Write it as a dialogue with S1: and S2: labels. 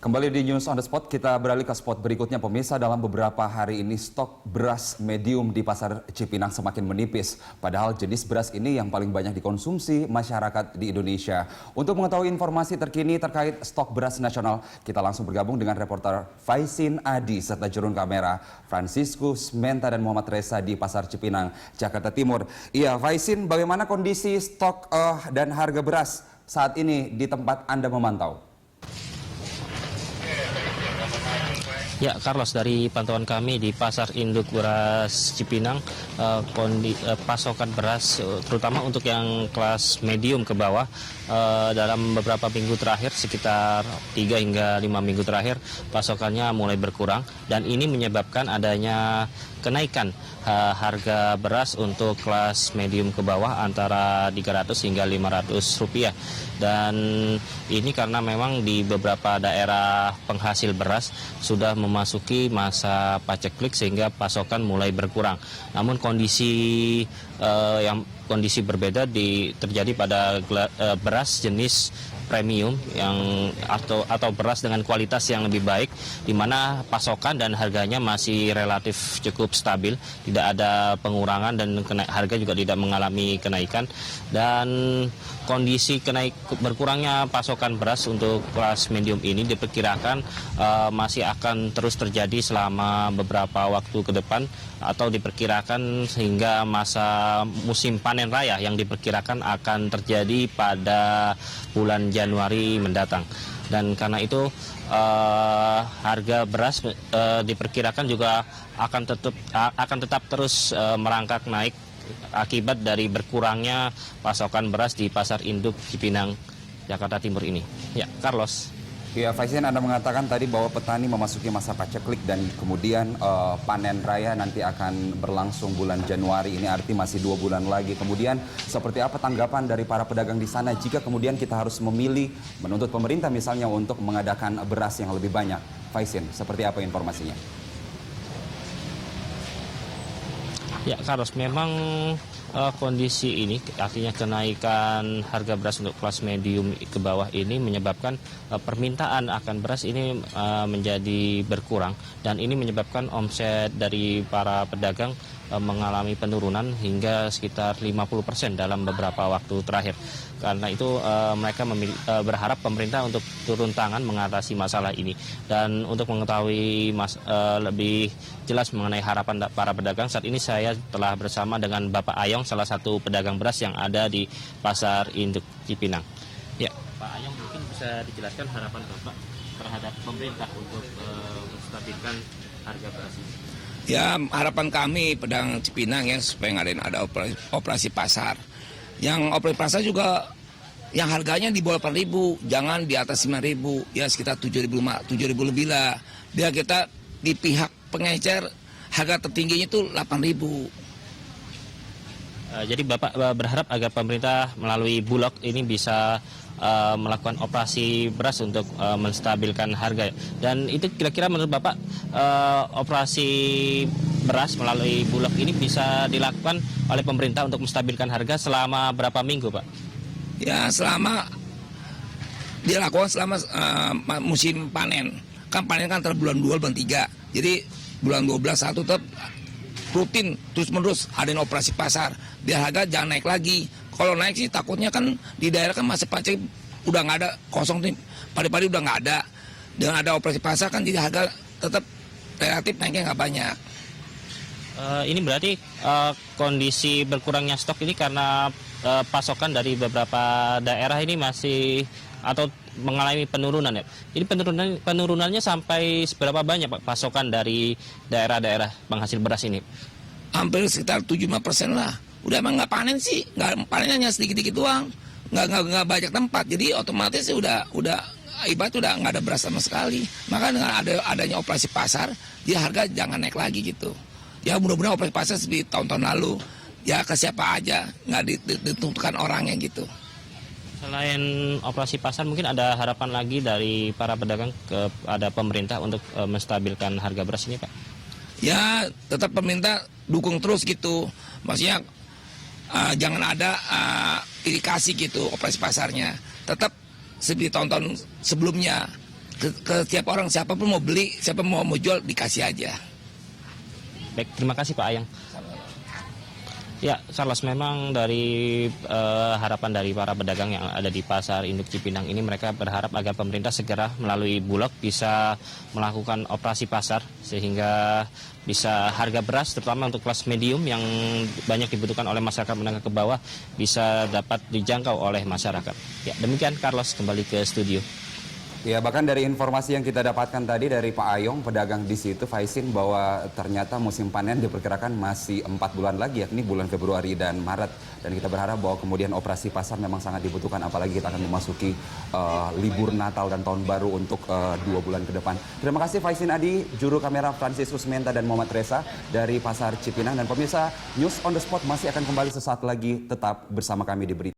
S1: Kembali di News on the Spot, kita beralih ke spot berikutnya pemirsa. Dalam beberapa hari ini stok beras medium di pasar Cipinang semakin menipis. Padahal jenis beras ini yang paling banyak dikonsumsi masyarakat di Indonesia. Untuk mengetahui informasi terkini terkait stok beras nasional, kita langsung bergabung dengan reporter Faisin Adi serta jurun kamera Franciscus Menta dan Muhammad Reza di pasar Cipinang, Jakarta Timur. Iya, Faisin, bagaimana kondisi stok dan harga beras saat ini di tempat Anda memantau?
S2: Ya, Carlos, dari pantauan kami di Pasar Induk Beras Cipinang, pasokan beras terutama untuk yang kelas medium ke bawah dalam beberapa minggu terakhir, sekitar 3 hingga 5 minggu terakhir, pasokannya mulai berkurang dan ini menyebabkan adanya kenaikan harga beras untuk kelas medium ke bawah antara 300 hingga 500 rupiah. Dan ini karena memang di beberapa daerah penghasil beras sudah memasuki masa paceklik sehingga pasokan mulai berkurang. Namun kondisi berbeda terjadi pada beras jenis premium atau beras dengan kualitas yang lebih baik, di mana pasokan dan harganya masih relatif cukup stabil, tidak ada pengurangan dan harga juga tidak mengalami kenaikan. Dan kondisi berkurangnya pasokan beras untuk kelas medium ini diperkirakan masih akan terus terjadi selama beberapa waktu ke depan, atau diperkirakan sehingga masa musim panen raya yang diperkirakan akan terjadi pada bulan Januari mendatang. Dan karena itu harga beras diperkirakan juga akan tetap terus merangkak naik akibat dari berkurangnya pasokan beras di Pasar Induk Cipinang, Jakarta Timur ini. Ya, Carlos.
S1: Ya, Faisin, Anda mengatakan tadi bahwa petani memasuki masa paceklik dan kemudian panen raya nanti akan berlangsung bulan Januari. Ini arti masih 2 bulan lagi. Kemudian seperti apa tanggapan dari para pedagang di sana jika kemudian kita harus memilih menuntut pemerintah misalnya untuk mengadakan beras yang lebih banyak? Faisin, seperti apa informasinya?
S2: Ya, Carlos, memang kondisi ini artinya kenaikan harga beras untuk kelas medium ke bawah ini menyebabkan permintaan akan beras ini menjadi berkurang, dan ini menyebabkan omset dari para pedagang mengalami penurunan hingga sekitar 50% dalam beberapa waktu terakhir. Karena itu mereka berharap pemerintah untuk turun tangan mengatasi masalah ini. Dan untuk mengetahui lebih jelas mengenai harapan para pedagang, saat ini saya telah bersama dengan Bapak Ayong, salah satu pedagang beras yang ada di Pasar Induk Cipinang. Ya, Pak Ayong, mungkin bisa dijelaskan harapan Bapak terhadap pemerintah untuk menstabilkan harga beras ini?
S3: Ya, harapan kami pedagang Cipinang ya supaya ngadain ada operasi pasar. Yang operasi pasar juga yang harganya di bawah 8.000, jangan di atas 5.000, ya sekitar 7.000 lebih lah. Biar kita di pihak pengecer harga tertingginya itu 8.000.
S2: Jadi Bapak berharap agar pemerintah melalui Bulog ini bisa melakukan operasi beras untuk menstabilkan harga. Dan itu kira-kira menurut Bapak operasi beras melalui Bulog ini bisa dilakukan oleh pemerintah untuk menstabilkan harga selama berapa minggu, Pak?
S3: Ya, selama dilakukan selama musim panen. Kan panen kan antara bulan 2 bulan 3. Jadi bulan 12 1 tetap rutin terus-menerus adain operasi pasar biar harga jangan naik lagi. Kalau naik sih takutnya kan di daerah kan masih pacek, udah nggak ada, kosong nih, padi-padi udah nggak ada. Dengan ada operasi pasar kan jadi harga tetap relatif naiknya nggak banyak.
S2: Ini berarti kondisi berkurangnya stok ini karena pasokan dari beberapa daerah ini masih atau mengalami penurunan ya. Jadi penurunannya sampai seberapa banyak Pak pasokan dari daerah-daerah penghasil beras ini?
S3: Hampir sekitar 75% lah. Udah emang nggak panen sih, nggak panennya hanya sedikit-sedikit doang, nggak banyak tempat. Jadi otomatis udah ibarat udah nggak ada beras sama sekali. Maka dengan adanya operasi pasar, dia harga jangan naik lagi gitu. Ya mudah-mudahan operasi pasar seperti tahun-tahun lalu, ya ke siapa aja, nggak ditentukan orangnya gitu.
S2: Selain operasi pasar, mungkin ada harapan lagi dari para pedagang kepada pemerintah untuk menstabilkan harga beras ini, Pak?
S3: Ya, tetap pemerintah dukung terus gitu. Maksudnya jangan ada irikasi gitu operasi pasarnya. Tetap seperti tahun-tahun sebelumnya. ke tiap orang, siapapun mau beli, siapa mau jual dikasih aja.
S2: Baik, terima kasih Pak Ayang. Ya, Charles, memang dari harapan dari para pedagang yang ada di Pasar Induk Cipinang ini, mereka berharap agar pemerintah segera melalui Bulog bisa melakukan operasi pasar sehingga bisa harga beras terutama untuk kelas medium yang banyak dibutuhkan oleh masyarakat menengah ke bawah bisa dapat dijangkau oleh masyarakat. Ya, demikian Carlos, kembali ke studio.
S1: Ya, bahkan dari informasi yang kita dapatkan tadi dari Pak Ayong, pedagang di situ, Faisin, bahwa ternyata musim panen diperkirakan masih 4 bulan lagi, yakni bulan Februari dan Maret. Dan kita berharap bahwa kemudian operasi pasar memang sangat dibutuhkan, apalagi kita akan memasuki libur Natal dan Tahun Baru untuk 2 bulan ke depan. Terima kasih Faisin Adi, juru kamera Franciscus Menta dan Muhammad Reza dari Pasar Cipinang. Dan pemirsa, News on the Spot masih akan kembali sesaat lagi, tetap bersama kami di Berita.